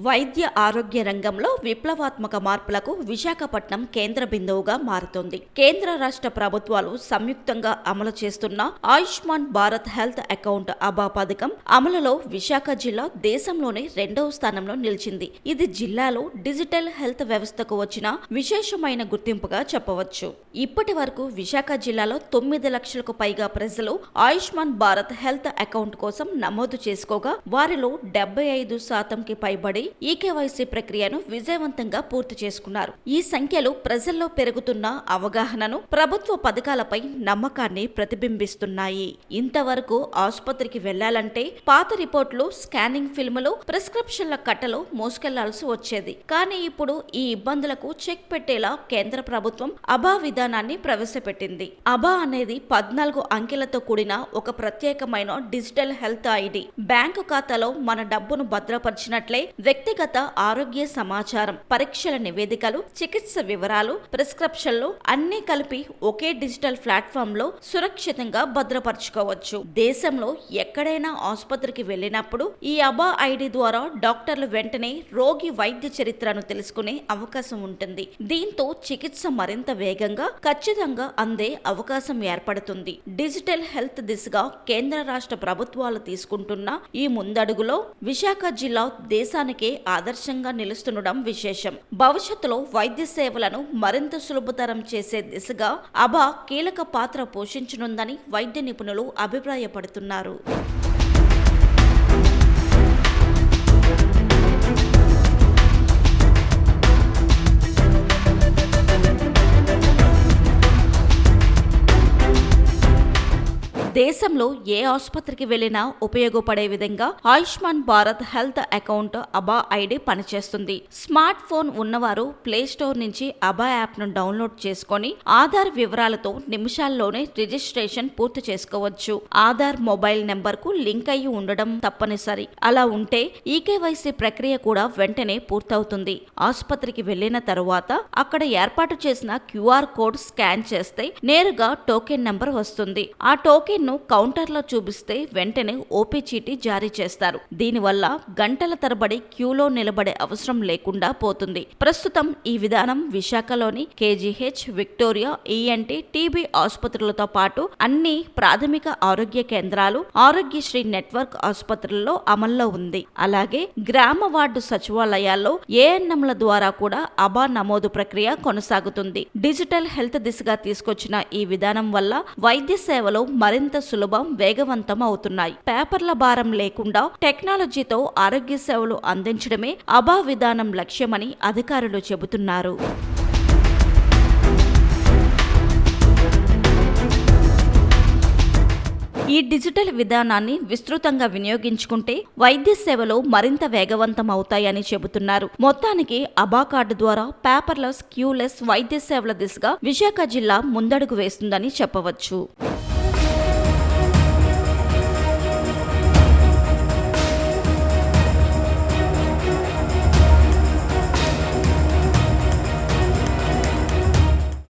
వైద్య ఆరోగ్య రంగంలో విప్లవాత్మక మార్పులకు విశాఖపట్నం కేంద్ర బిందువుగా మారుతోంది. కేంద్ర రాష్ట్ర ప్రభుత్వాలు సంయుక్తంగా అమలు చేస్తున్న ఆయుష్మాన్ భారత్ హెల్త్ అకౌంట్ అబా పథకం అమలులో విశాఖ జిల్లా దేశంలోనే 2వ స్థానంలో నిలిచింది. ఇది జిల్లాలో డిజిటల్ హెల్త్ వ్యవస్థకు వచ్చిన విశేషమైన గుర్తింపుగా చెప్పవచ్చు. ఇప్పటి వరకు విశాఖ జిల్లాలో 9 లక్షలకు పైగా ప్రజలు ఆయుష్మాన్ భారత్ హెల్త్ అకౌంట్ కోసం నమోదు చేసుకోగా వారిలో 75%కి పైబడి ఈ కేవైసీ ప్రక్రియను విజయవంతంగా పూర్తి చేసుకున్నారు. ఈ సంఖ్యలు ప్రజల్లో పెరుగుతున్న అవగాహనను, ప్రభుత్వ పథకాలపై నమ్మకాన్ని ప్రతిబింబిస్తున్నాయి. ఇంతవరకు ఆసుపత్రికి వెళ్లాలంటే పాత రిపోర్టులు, స్కానింగ్ ఫిల్ములు, ప్రిస్క్రిప్షన్ల కట్టలు మోసుకెళ్లాల్సి వచ్చేది. కానీ ఇప్పుడు ఈ ఇబ్బందులకు చెక్ పెట్టేలా కేంద్ర ప్రభుత్వం అబా విధానాన్ని ప్రవేశపెట్టింది. అబా అనేది 14 అంకెలతో కూడిన ఒక ప్రత్యేకమైన డిజిటల్ హెల్త్ ఐడి. బ్యాంకు ఖాతాలో మన డబ్బును భద్రపరిచినట్లే వ్యక్తిగత ఆరోగ్య సమాచారం, పరీక్షల నివేదికలు, చికిత్స వివరాలు, ప్రిస్క్రిప్షన్లు అన్నీ కలిపి ఒకే డిజిటల్ ప్లాట్ఫామ్ లో సురక్షితంగా భద్రపరచుకోవచ్చు. దేశంలో ఎక్కడైనా ఆసుపత్రికి వెళ్లినప్పుడు ఈ అబా ఐడి ద్వారా డాక్టర్లు వెంటనే రోగి వైద్య చరిత్రను తెలుసుకునే అవకాశం ఉంటుంది. దీంతో చికిత్స మరింత వేగంగా, ఖచ్చితంగా అందే అవకాశం ఏర్పడుతుంది. డిజిటల్ హెల్త్ దిశగా కేంద్ర రాష్ట్ర ప్రభుత్వాలు తీసుకుంటున్న ఈ ముందడుగులో విశాఖ జిల్లా దేశానికే ఆదర్శంగా నిలుస్తుండడం విశేషం. భవిష్యత్తులో వైద్య సేవలను మరింత సులభతరం చేసే దిశగా అబా కీలక పాత్ర పోషించనుందని వైద్య నిపుణులు అభిప్రాయపడుతున్నారు. దేశంలో ఏ ఆసుపత్రికి వెళ్లినా ఉపయోగపడే విధంగా ఆయుష్మాన్ భారత్ హెల్త్ అకౌంట్ అబా ఐడి పనిచేస్తుంది. స్మార్ట్ ఫోన్ ఉన్నవారు ప్లే స్టోర్ నుంచి అబా యాప్ ను డౌన్లోడ్ చేసుకుని ఆధార్ వివరాలతో నిమిషాల్లోనే రిజిస్ట్రేషన్ పూర్తి చేసుకోవచ్చు. ఆధార్ మొబైల్ నెంబర్ కు లింక్ అయ్యి ఉండడం తప్పనిసరి. అలా ఉంటే ఈకేవైసీ ప్రక్రియ కూడా వెంటనే పూర్తవుతుంది. ఆసుపత్రికి వెళ్లిన తరువాత అక్కడ ఏర్పాటు చేసిన క్యూఆర్ కోడ్ స్కాన్ చేస్తే నేరుగా టోకెన్ నెంబర్ వస్తుంది. ఆ టోకెన్ కౌంటర్లో చూపిస్తే వెంటనే ఓపీ చీటీ జారీ చేస్తారు. దీనివల్ల గంటల తరబడి క్యూలో నిలబడే అవసరం లేకుండా పోతుంది. ప్రస్తుతం ఈ విధానం విశాఖలోని కేజీహెచ్, విక్టోరియా, ఈఎన్టీ, టీబీ ఆసుపత్రులతో పాటు అన్ని ప్రాథమిక ఆరోగ్య కేంద్రాలు, ఆరోగ్యశ్రీ నెట్వర్క్ ఆసుపత్రుల్లో అమల్లో ఉంది. అలాగే గ్రామ వార్డు సచివాలయాల్లో ఏఎన్ఎంల ద్వారా కూడా అబా నమోదు ప్రక్రియ కొనసాగుతుంది. డిజిటల్ హెల్త్ దిశగా తీసుకొచ్చిన ఈ విధానం వల్ల వైద్య సేవలు మరింత సులభం, వేగవంతం అవుతున్నాయి. పేపర్ల భారం లేకుండా టెక్నాలజీతో ఆరోగ్య సేవలు అందించడమే అబా విధానం లక్ష్యమని అధికారులు చెబుతున్నారు. ఈ డిజిటల్ విధానాన్ని విస్తృతంగా వినియోగించుకుంటే వైద్య సేవలు మరింత వేగవంతం అవుతాయని చెబుతున్నారు. మొత్తానికి అబా కార్డు ద్వారా పేపర్లెస్, క్యూలెస్ వైద్య సేవల దిశగా విశాఖ జిల్లా ముందడుగు వేస్తుందని చెప్పవచ్చు.